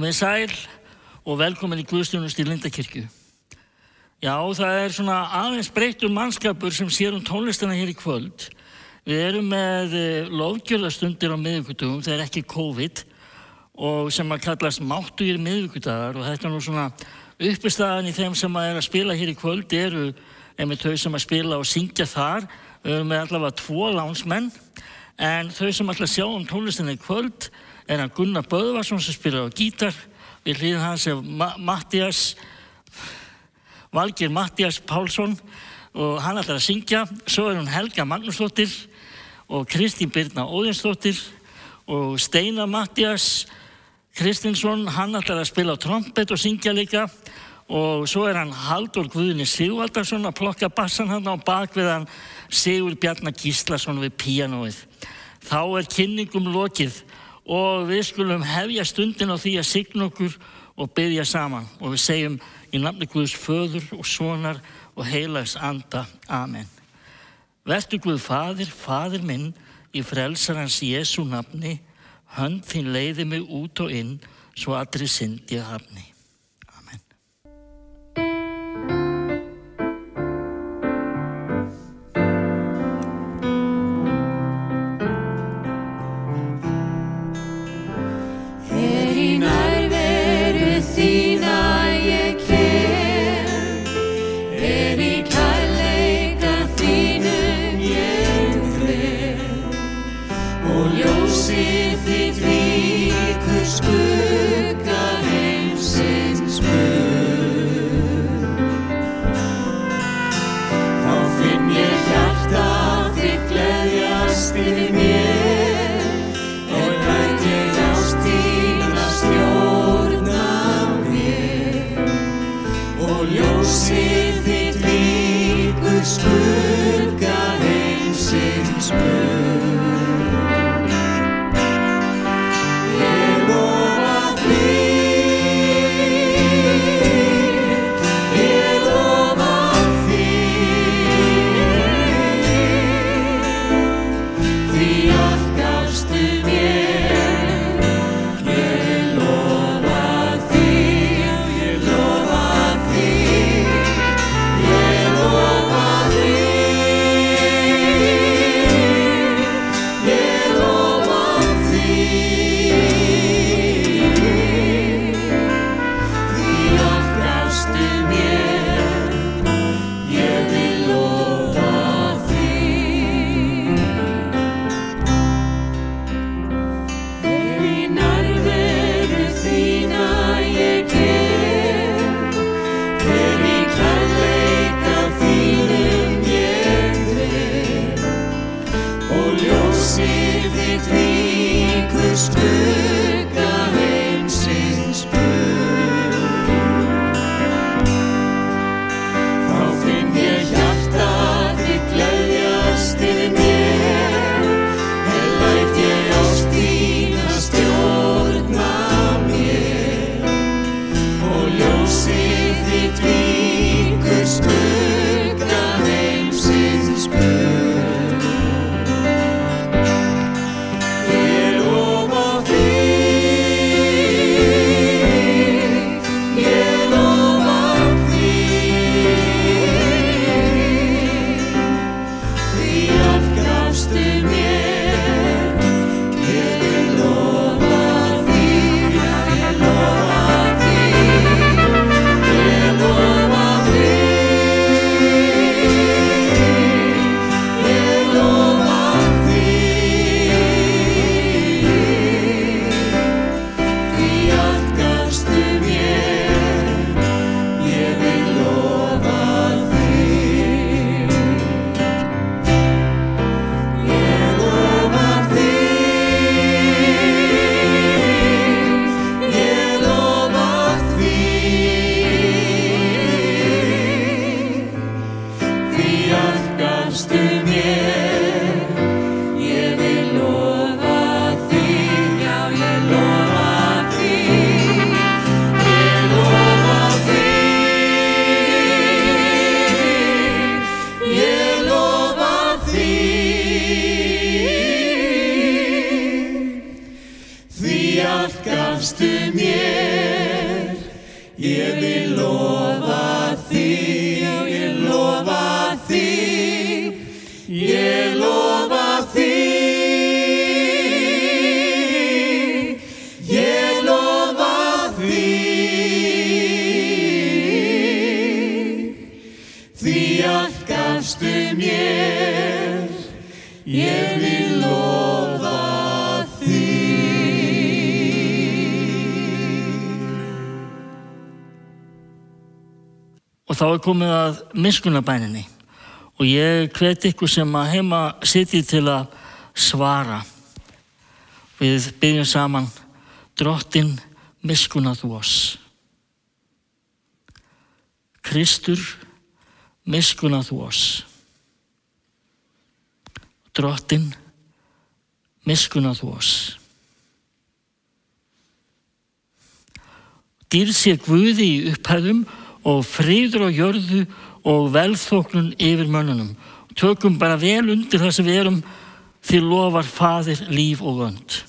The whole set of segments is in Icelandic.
Komið sæl og velkomin í Guðsþjónustu í Lindakirkju. Já, það svona aðeins breyttur mannskapur sem sér tónlistina hér í kvöld. Við erum með lofgjörðastundir á miðvikudögum, það ekki COVID, og sem að kallast máttugir miðvikudagar, og þetta nú svona uppistaðan í þeim sem að spila hér í kvöld eru einmitt þau sem að spila og syngja þar. Við erum með allavega 2 lánsmenn, en þau sem ætla að sjá tónlistina í kvöld hann Gunnar Böðvarsson sem spilar á gítar, við hlýðum hans Valgeir Matthías Pálsson og hann ætlar að syngja. Svo hún Helga Magnúsdóttir og Kristín Birna Óðinsdóttir og Steinar Matthías Kristinsson, hann ætlar að spila á trompet og syngja líka. Og svo hann Halldór Guðni Sigvaldason að plokka bassan hann á bak við hann Sigur Bjarna Gíslason við píanóið. Þá kynningum lokið og við skulum hefja stundin á því að signa okkur og biðja saman. Og við segjum í nafni Guðs Föður og Sonar og heilags Anda. Amen. Vertu Guð Faðir, Faðir minn, í frelsarans Jesú nafni, hönd þín leiði mig út og inn, svo allri synd ég hafni. Amen. Í nærveru þína ég kem, í kærleika þínum ég hver, og ljósið þitt víkur skugga heimsins mun. Þá finn ég hjarta þitt gleðjast yfir mér, og læt ég ást þína stjórna mér, og ljósið þitt hjálpstu mér, ég vil lofa þig. Og þá komið að miskunnarbæninni og ég hvet ykkur sem að heima sitji til að svara. Við byggjum saman, Drottinn, miskunna þú oss. Kristur, miskunna þú oss. Drottinn, miskunna þú oss. Dýrð sé Guði í upphæðum og friður á jörðu og velþóknun yfir mönnunum. Tökum bara vel undir það sem við erum, því lofar Faðir líf og önd.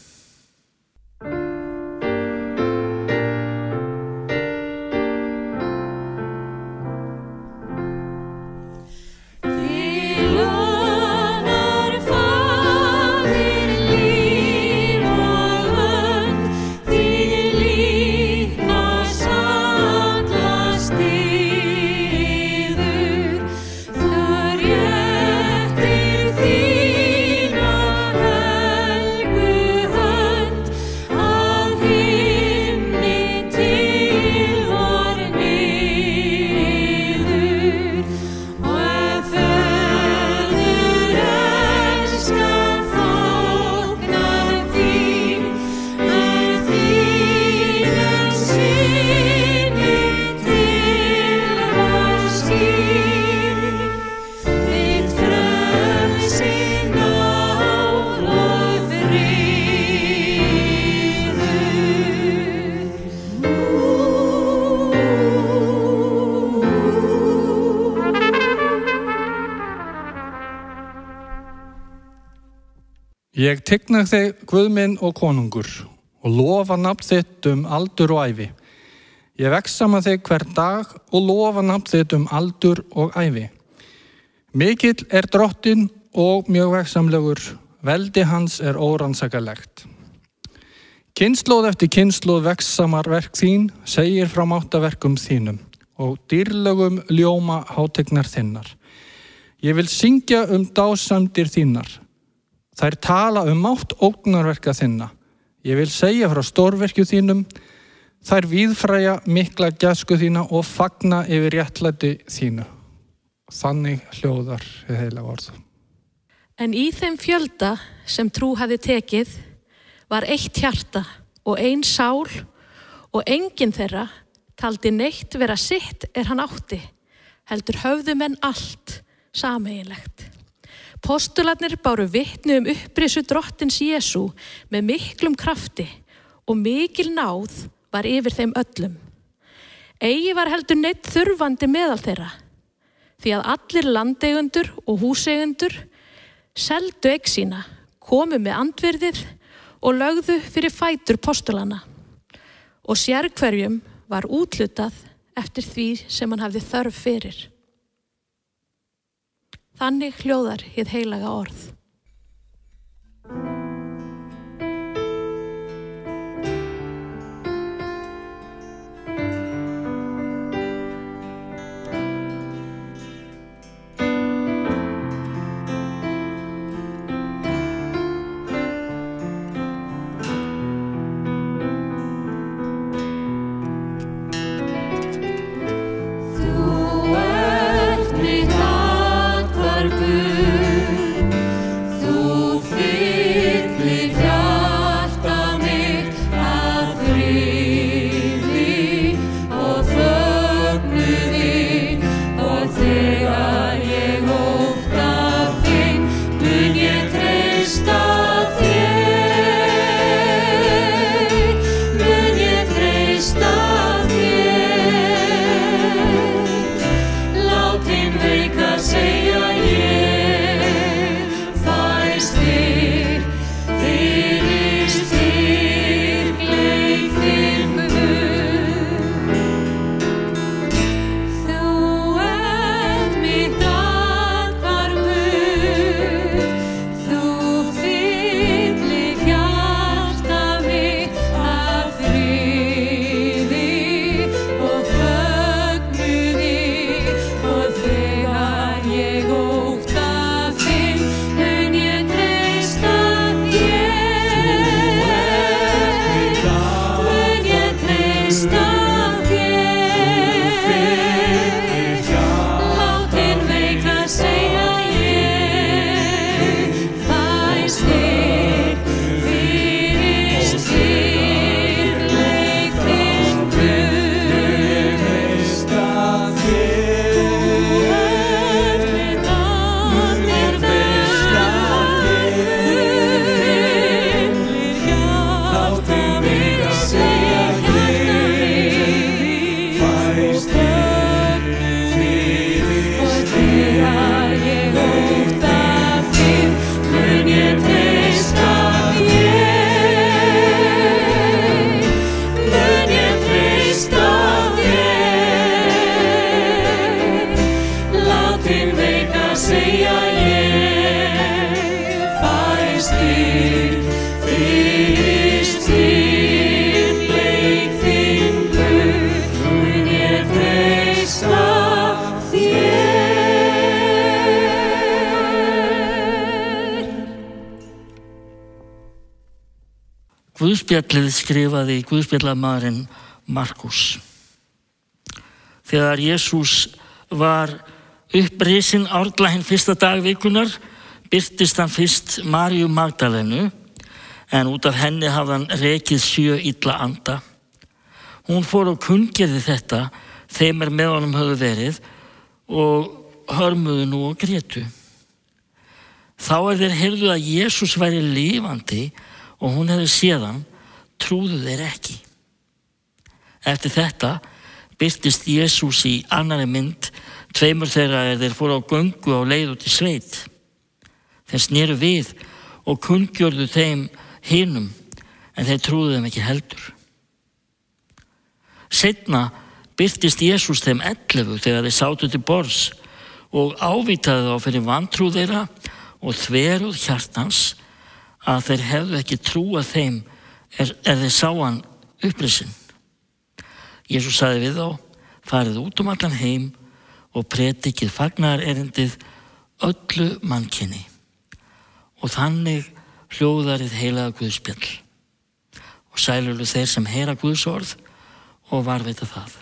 Ég tigna þig, Guð minn og konungur, og lofa nafn þitt aldur og ævi. Ég vegsama þig hvern dag og lofa nafn þitt aldur og ævi. Mikill Drottinn og mjög vegsamlegur, veldi hans órannsakanlegt. Kynslóð eftir kynslóð vegsamar verk þín, segir frá máttaverkum þínum, og dýrlegum ljóma hátignar þinnar. Ég vil syngja dásamdir þínar. Þær tala mátt ógnarverka þinna. Ég vil segja frá stórverkju þínum, þær víðfræja mikla gæsku þína og fagna yfir réttlæti þínu. Þannig hljóðar hið heilaga orð. En í þeim fjölda sem trú hafði tekið var eitt hjarta og ein sál og enginn þeirra taldi neitt vera sitt hann átti, heldur höfðu menn allt sameiginlegt. Postularnir báru vitni upprisu Drottins Jesú með miklum krafti og mikil náð var yfir þeim öllum. Eigi var heldur neitt þurfandi meðal þeirra, því að allir landeigendur og húseigendur seldu eign sína, komu með andvirðið og lögðu fyrir fætur postulana. Og sérhverjum var úthlutað eftir því sem hann hafði þörf fyrir. Þannig hljóðar hið heilaga orð. Þú ert mitt athvarf, Guð, Guðspjallið skrifaði Guðspjallamaðurinn Markús. Þegar Jesús var upprisinn árla hinn fyrsta dag vikunar, birtist hann fyrst Maríu Magdalenu, en út af henni hafði hann rekið 7 illa anda. Hún fór og kunngerði þetta þeim með honum höfðu verið og hörmuðu nú og grétu. Þá þeir heyrðu að Jesús væri lifandi og hún hefði séð hann, trúðu þeir ekki. Eftir þetta birtist Jesús í annarri mynd 2 þeirra þeir fóru á göngu á leið út í sveit. Þeir sneru við og kunngjörðu þeim hinum, en þeir trúðu þeim ekki heldur. Seinna birtist Jesús þeim 11 þegar þeir sátu til borðs og ávítaði þá fyrir vantrú þeirra og þverúð hjartans að þeir hefðu ekki trúað þeim þeir sá hann upprisinn. Jesús sagði við þá, farið út allan heim og predikið fagnaðarerindið öllu mannkyni. Og þannig hljóðarið heilaga Guðspjall. Og sælulu þeir sem heyra Guðs orð og varðveita það.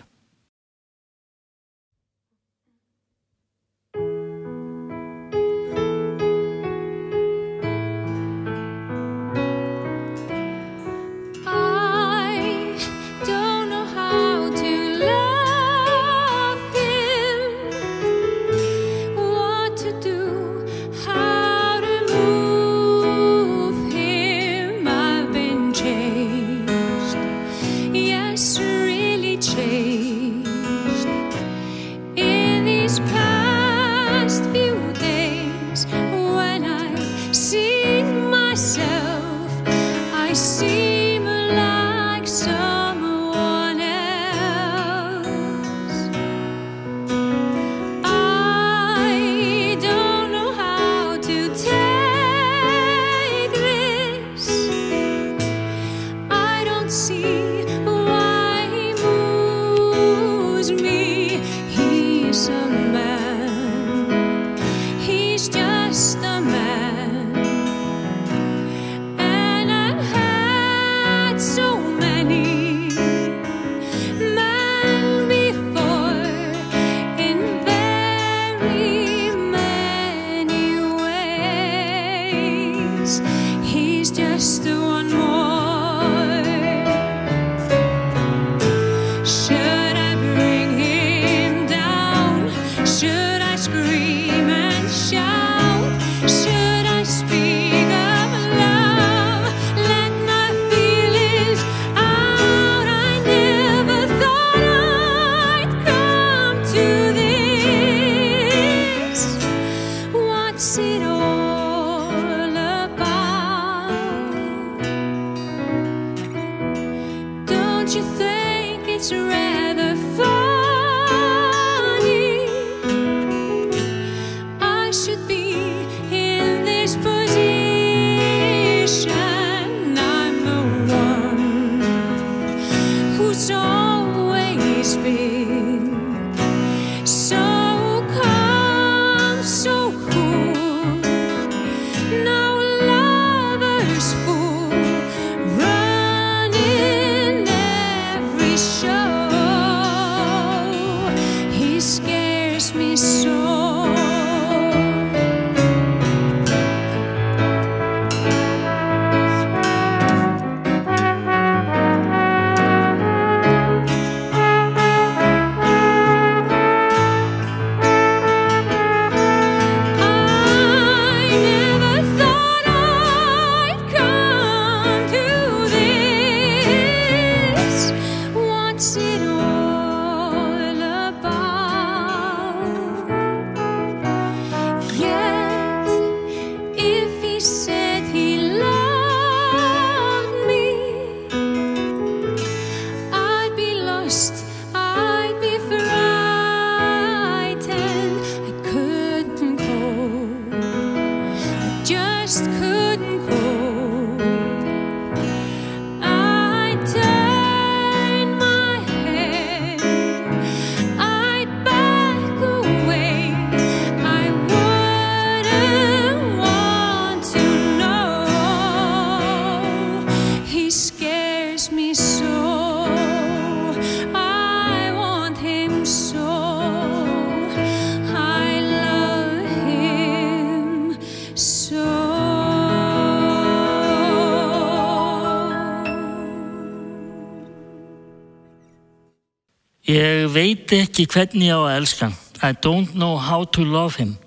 Ég veit ekki hvernig ég á að elska hann. I don't know how to love him.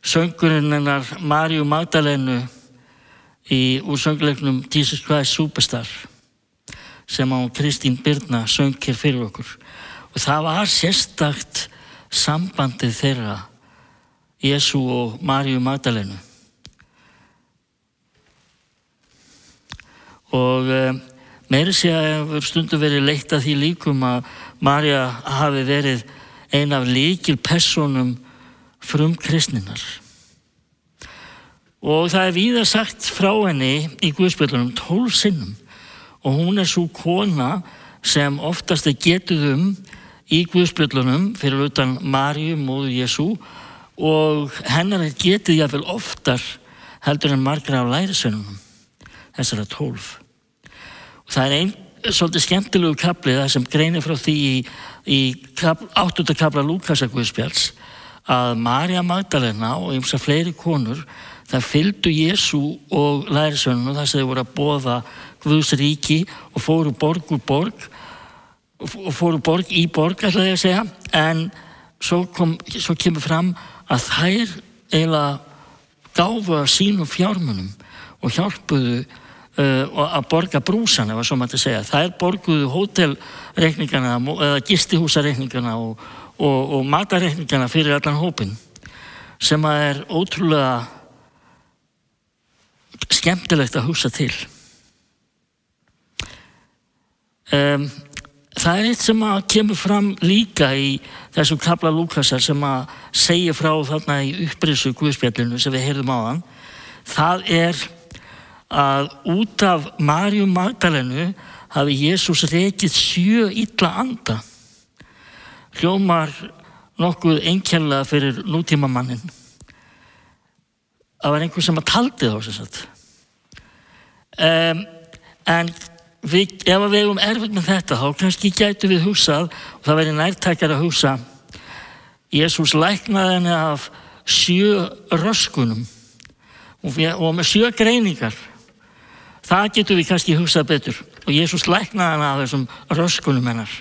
Söngurinn hennar Maríu Magdalenu úr söngleiknum Jesus Christ Superstar sem á Kristín Birna söng hér fyrir okkur. Og það var sérstakt sambandið þeirra, Jesú og Maríu Magdalenu. Og meira sé að hefur stundum verið leitt að því líkum að María hafi verið ein af lykilpersónum frumkristninnar. Og það er víða sagt frá henni í Guðspjöllunum 12 sinnum og hún er svo kona sem oftast er getuð í Guðspjöllunum fyrir utan Maríu, móður Jesú, og hennar er getið jafnvel oftar heldur en margra af lærisveinunum, þessara 12. Og það er svolítið skemmtilegu kafli það sem greinir frá því í 8. kafla Lúkasar Guðspjalls að María Magdalena og ýmsar fleiri konur það fylgdu Jesú og lærisveinunum þar sem þau voru að boða Guðs ríki og fóru borg úr borg og fóru borg í borg, ætlaði ég að segja, en svo kemur fram að þær eiginlega gáfu af sínum fjármunum og hjálpuðu að borga brúsan, ef svo mætti segja. Þær borguðu hótelreikningana eða gistihúsareikningana og matarreikningana fyrir allan hópinn, sem er ótrúlega skemmtilegt að hugsa til. Það er eitt sem að kemur fram líka í þessum kafla Lúkasar sem að segja frá þarna í upprisu Guðspjallinu sem við heyrðum áðan. Það er að út af Maríu Magdalenu hafi Jesús rekið 7 illa anda. Hljómar nokkuð einkennilega fyrir nútímamannin. Það var einhver sem að taldi þá sem sagt. En ef við eigum erfitt með þetta þá kannski gætu við hugsað og það væri nærtækara að hugsa Jesús læknaði henni af 7 röskunum og með 7 greiningar. Það getur við kannski hugsað betur og Jesús læknaði henni af þessum röskunum hennar.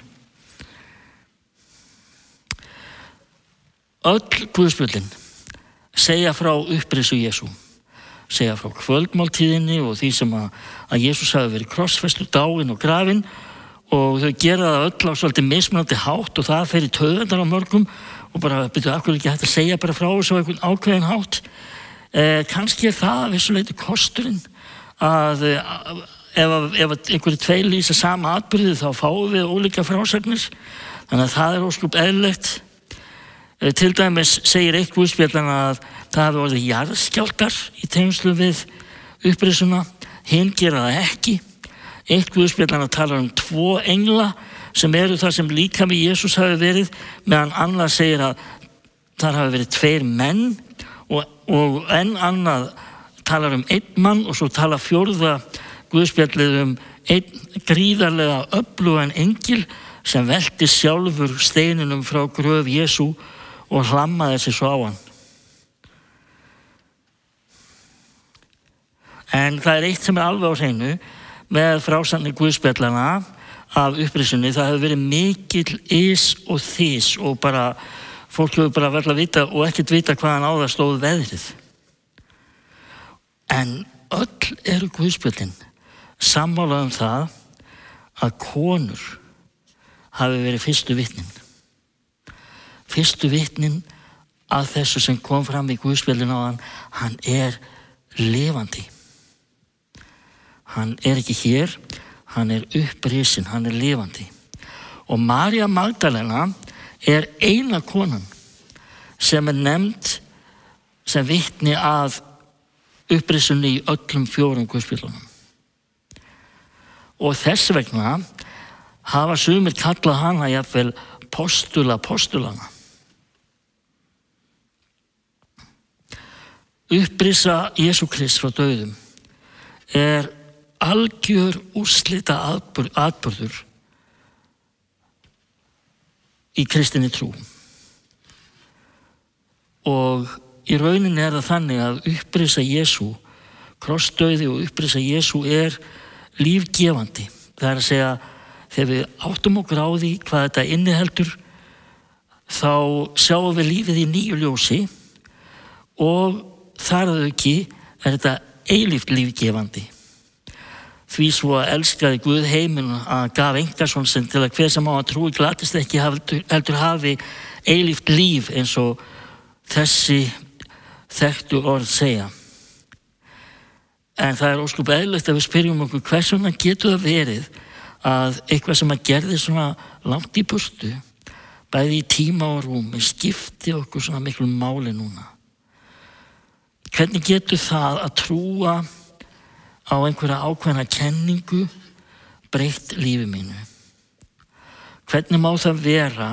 Öll Guðspjöllin segja frá upprisu Jesú, segja frá kvöldmáltíðinni og því sem að Jesús hafi verið krossfestur, dáinn og grafinn og þau gera það öll á svolítið mismunandi hátt og það fer í taugarnar á mörgum og bara byrjuðu akkur ekki hægt að segja bara frá þessu á einhvern ákveðin hátt. Kannski er það að vissu leyti kosturinn að ef einhverju 2 lýsa sama atburði þá fáum við ólíka frásagnir, þannig að það er ósköp eðlilegt. Til dæmis segir eitt Guðspjallanna að það hafi orðið jarðskjálftar í tengslum við upprisuna, hinn gera það ekki. Eitt Guðspjallanna talar 2 engla sem eru það sem líkami Jesús hafi verið, meðan annað segir að þar hafi verið 2 menn og enn annað talar 1 mann og svo talar 4. Guðspjallið 1 gríðarlega öflugan engil sem velti sjálfur steininum frá gröf Jesú og hlammaði sig svo á hann. En það er eitt sem er alveg á hreinu með frásagnir Guðspjallanna af upprisunni. Það hefur verið mikill ys og þys og bara fólk hefur bara verið að vita og ekkert vita hvaðan á það stóð veðrið. En öll eru Guðspjöllin sammála það að konur hafi verið fyrstu vitnin. Fyrstu vitnin að þessu sem kom fram í Guðspjallinu áðan, hann er lifandi. Hann er ekki hér, hann er upprisinn, hann er lifandi. Og María Magdalena er eina konan sem er nefnd sem vitni að upprisunni í öllum 4 Guðspjöllunum. Og þess vegna hafa sumir kallað hana jafnvel postulana. Upprisa Jesú Krist frá dauðum er algjör úrslita atburður í kristinni trú. Og í rauninni er það þannig að upprisa Jesú, krossdauði og upprisa Jesú er lífgefandi. Það er að segja, þegar við áttum okkur á því hvað þetta inniheldur, þá sjáum við lífið í nýju ljósi og þar að auki þetta eilíft lífgefandi. Því svo að elskaði Guð heiminn að gaf engarson sinn til að hver sem á að trúi glatist ekki heldur hafi eilíft líf eins og þessi þekktu orð segja. En það ósköp eðlilegt að við spyrjum okkur hvers vegna getur það verið að eitthvað sem að gerði svona langt í burtu, bæði í tíma og rúmi, skipti okkur svona miklu máli núna. Hvernig getur það að trúa á einhverja ákveðna kenningu breytt lífi mínu? Hvernig má það vera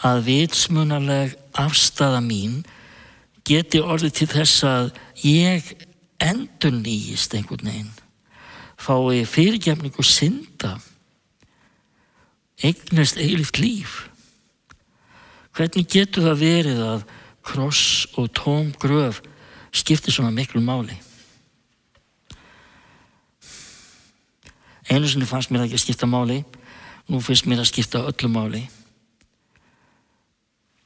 að vitsmunaleg afstaða mín geti orðið til þess að ég endurnýjist einhvern veginn, fái fyrirgefningu synda, eignast eilíft líf? Hvernig getur það verið að kross og tóm gröf skiptir svona miklu máli? Einu sinni fannst mér ekki að skipta máli, nú finnst mér að skipta öllu máli.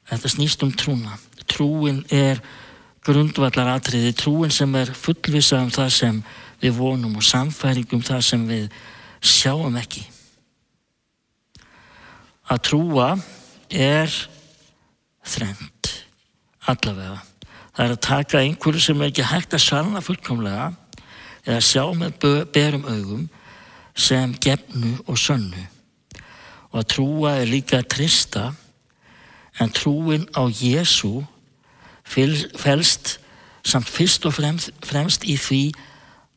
Þetta snýst trúna. Trúin grundvallaratriði, trúin sem fullvissa það sem við vonum og sannfæring það sem við sjáum ekki. Að trúa þrennt, allavega. Það að taka einhverju sem ekki hægt að sanna fullkomlega eða sjá með berum augum sem gefnu og sönnu. Og að trúa líka að trista, en trúin á Jesú felst samt fyrst og fremst í því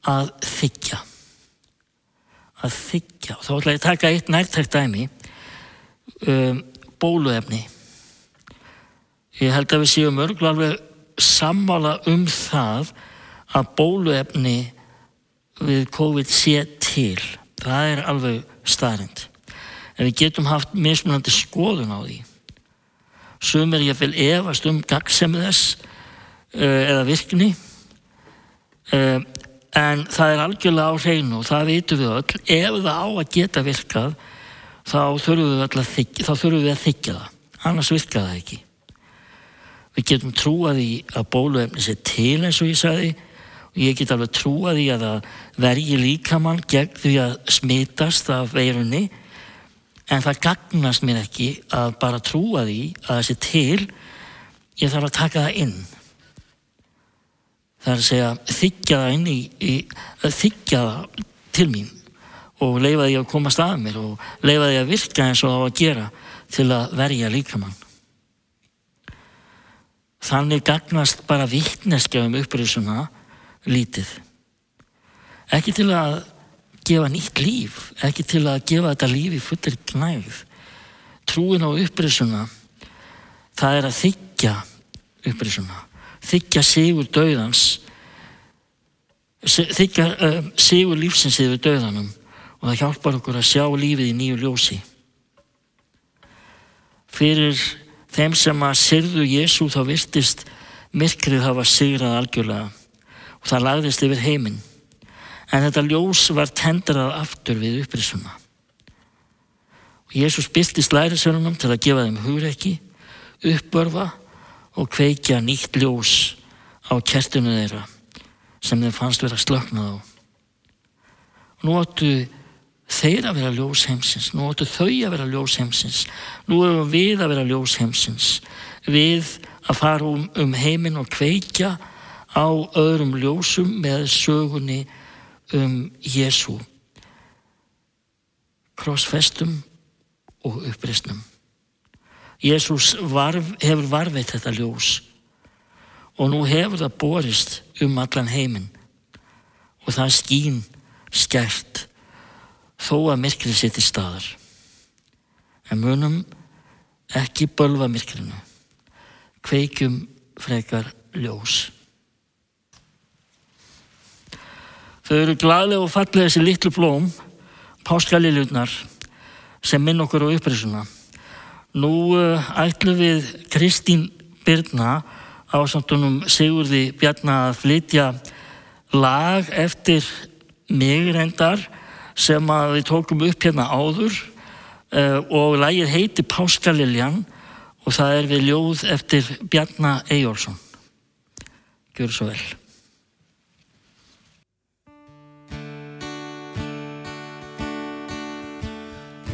að þiggja. Að þiggja. Þá ætla ég að taka eitt nærtækt dæmi, bóluefni. Ég held að við séum örugglega alveg sammála það að bóluefni við COVID sé til. Það alveg staðreynd. En við getum haft mismunandi skoðun á því. Sumir jafnvel efast gagnsemi þess eða virkni, en það algjörlega á hreinu og það vitum við öll. Ef það á að geta virkað, þá þurfum við að þiggja það, annars virkar það ekki. Við getum trúað í að bóluefni sé til eins og ég sagði, og ég get alveg trúað í að það verji líkamann gegn því að smitast af veirunni, en það gagnast mér ekki að bara trúa því að það sé til, ég þarf að taka það inn. Það að segja, þiggja það inn þiggja það til mín og leyfa því að komast að mér og leyfa því að virka eins og það á að gera til að verja líkamann. Þannig gagnast bara vitneskja upprisuna lítið. Ekki til að gefa nýtt líf, ekki til að gefa þetta líf í fullri gnægð. Trúin á upprisuna, það að þiggja upprisuna, þiggja sigur dauðans, þiggja sigur lífsins yfir dauðanum, og það hjálpar okkur að sjá lífið í nýju ljósi. Fyrir þeim sem að syrðu Jesú þá virtist myrkrið hafa sigrað algjörlega og það lagðist yfir heiminn. En þetta ljós var tendrað aftur við upprisuna. Og Jesús birtist lærisveinunum til að gefa þeim hugrekki, uppörva og kveikja nýtt ljós á kertinu þeirra sem þeim fannst vera slöknað á. Og nú áttu þeir að vera ljós heimsins, nú áttu þau að vera ljós heimsins, nú erum við að vera ljós heimsins, við að fara heiminn og kveikja á öðrum ljósum með sögunni Jesú, krossfestum og upprisnum. Jesús hefur varveitt þetta ljós og nú hefur það borist allan heiminn og það skín skært þó að myrkrið sé til staðar. En munum ekki bölva myrkrinu, kveikjum frekar ljós. Þau eru glaðlega og fallega þessi litlu blóm, páskaliljurnar, sem minn okkur á upprisuna. Nú ætlum við Kristín Birna ásamt honum Sigurði Bjarna að flytja lag eftir mig reyndar sem að við tókum upp hérna áður og lagið heitir Páskaliljan og það við ljóð eftir Bjarna Eyjólfsson. Gjörðu svo vel.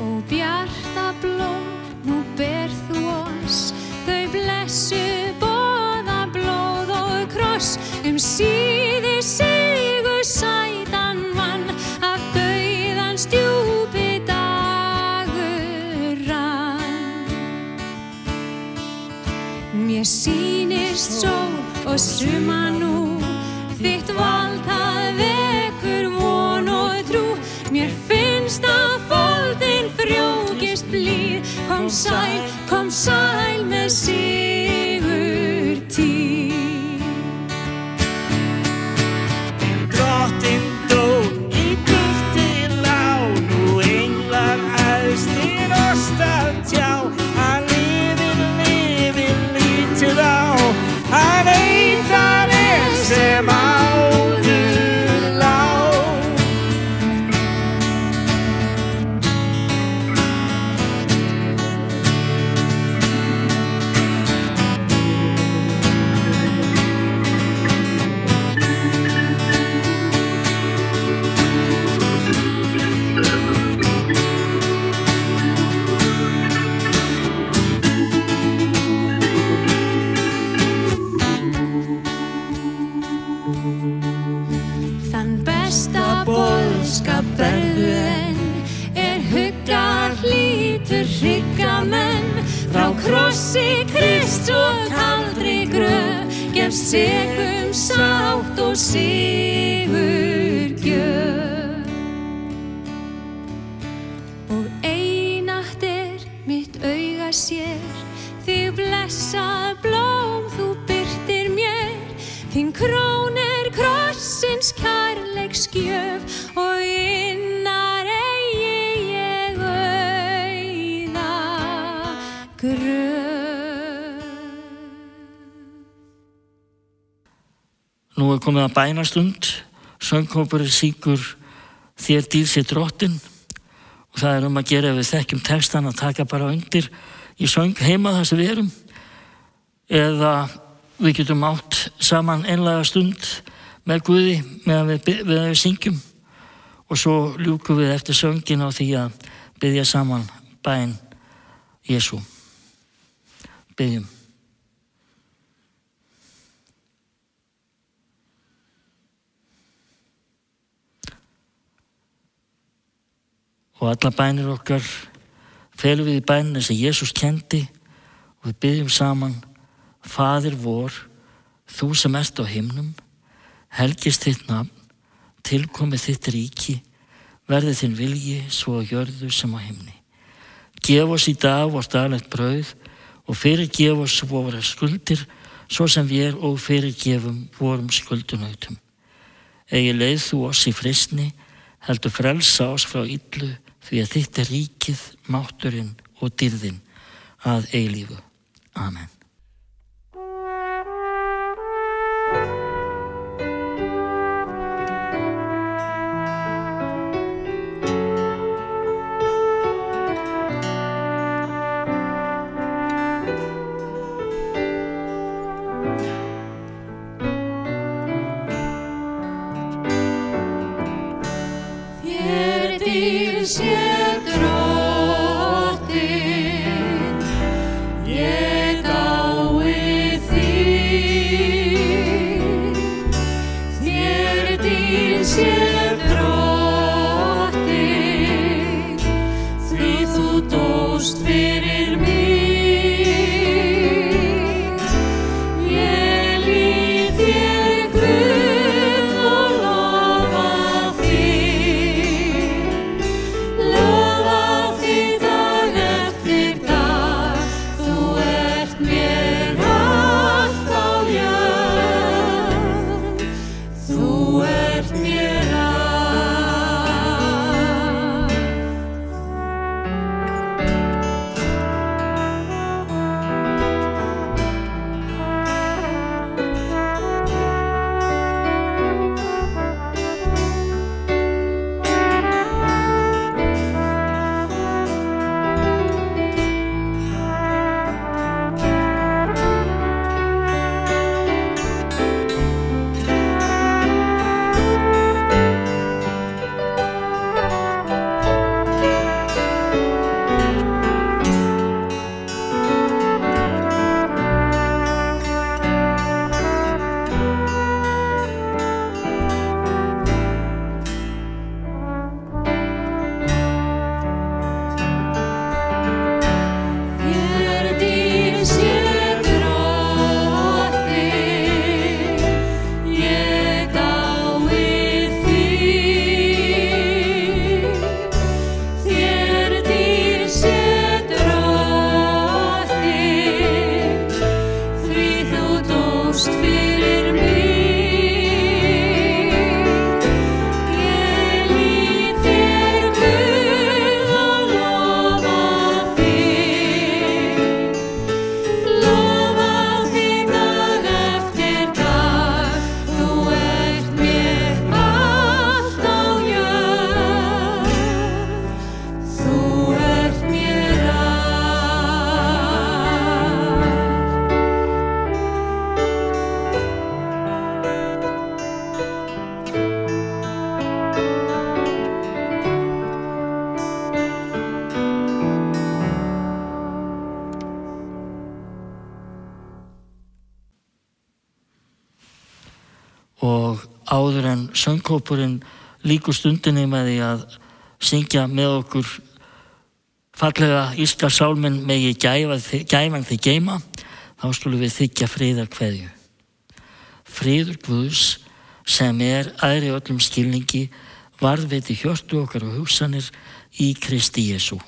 Og bjarta blóm, nú ber þú oss, þau blessu boða blóð og kross, síði sigur sætan vann, af dauðans djúpi dagur rann. Mér sýnist sól og suma nú, þitt vald það vekur von og trú, mér finnst að foldin frjókist blíð, kom sæl með sigur tíð. Drottinn dó, í birti lá, nú englar æðstir oss að tjá, hann lifir lítið á, hann eitar sem áður lá. Boðskap berðu enn, huggar hlýtur hryggamenn, frá krossi Krist og kaldri gröf, gefst sekum sátt og sigurgjöf. Og einatt mitt auga sér, þig blessað blóm þú birtir mér, þín krón krossins kærleiksgjöf, og innar eigi ég auða gröf. Nú komið að bænastund, söngkópurinn syngur Þér dýr sé drottin, og það að gera ef við þekkjum textan að taka bara undir í söng heima þar sem við erum, eða við getum átt saman einlæga stund með Guði meðan við syngjum, og svo ljúkum við eftir söngin á því að biðja saman bæn Jesú. Biðjum. Og alla bænir okkar felum við í bænina sem Jesús kendi, og við biðjum saman: Faðir vor, þú sem ert á himnum, helgist þitt nafn, tilkomi þitt ríki, verði þinn vilji svo á jörðu sem á himni. Gef oss í dag vort daglegt brauð, og fyrirgef oss våra skuldir, svo sem við og fyrirgefum vorum skuldunautum. Eigi leið þú oss í freistni, heldur frelsa oss frá illu, því að þitt ríkið, mátturinn og dýrðin að eilífu. Amen. Love fórst fyrir mig. Ég lýt þér Guð og lofa þig. Lofa þig dag eftir dag, þú ert mér allt á jörð. Þú ert mér Og áður en söngkópurinn lýkur stundinni með því að syngja með okkur fallega írska sálminn Megi gæfan þig geyma, þá skulum við þiggja friðarkveðju. Friður Guðs sem æðri öllum skilningi varðveiti hjörtu okkar og hugsanir í Kristi Jesú.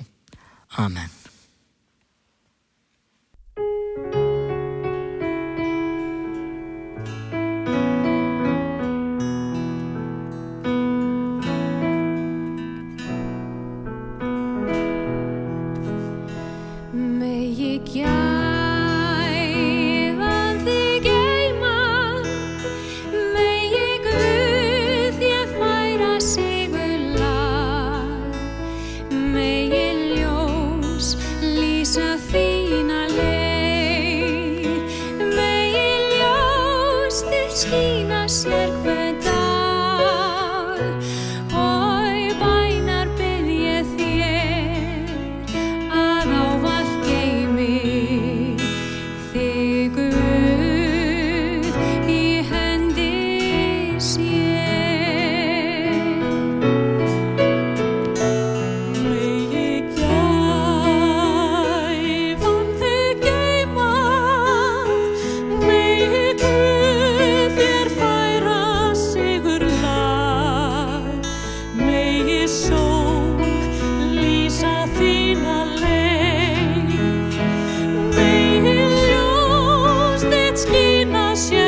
Amen. Megi gæfan þig geyma, megi Guð þér færa sigurlag, megi ljós lýsa þína leið, megi ljós þitt skína sér hvern dag. Og bænar bið ég þér að ávallt geymi þig Guð í hendi sér. Megi gæfan þig geyma, megi Guð þér færa sigurlag, megi sól lýsa þína leið, megi ljós þitt skína sér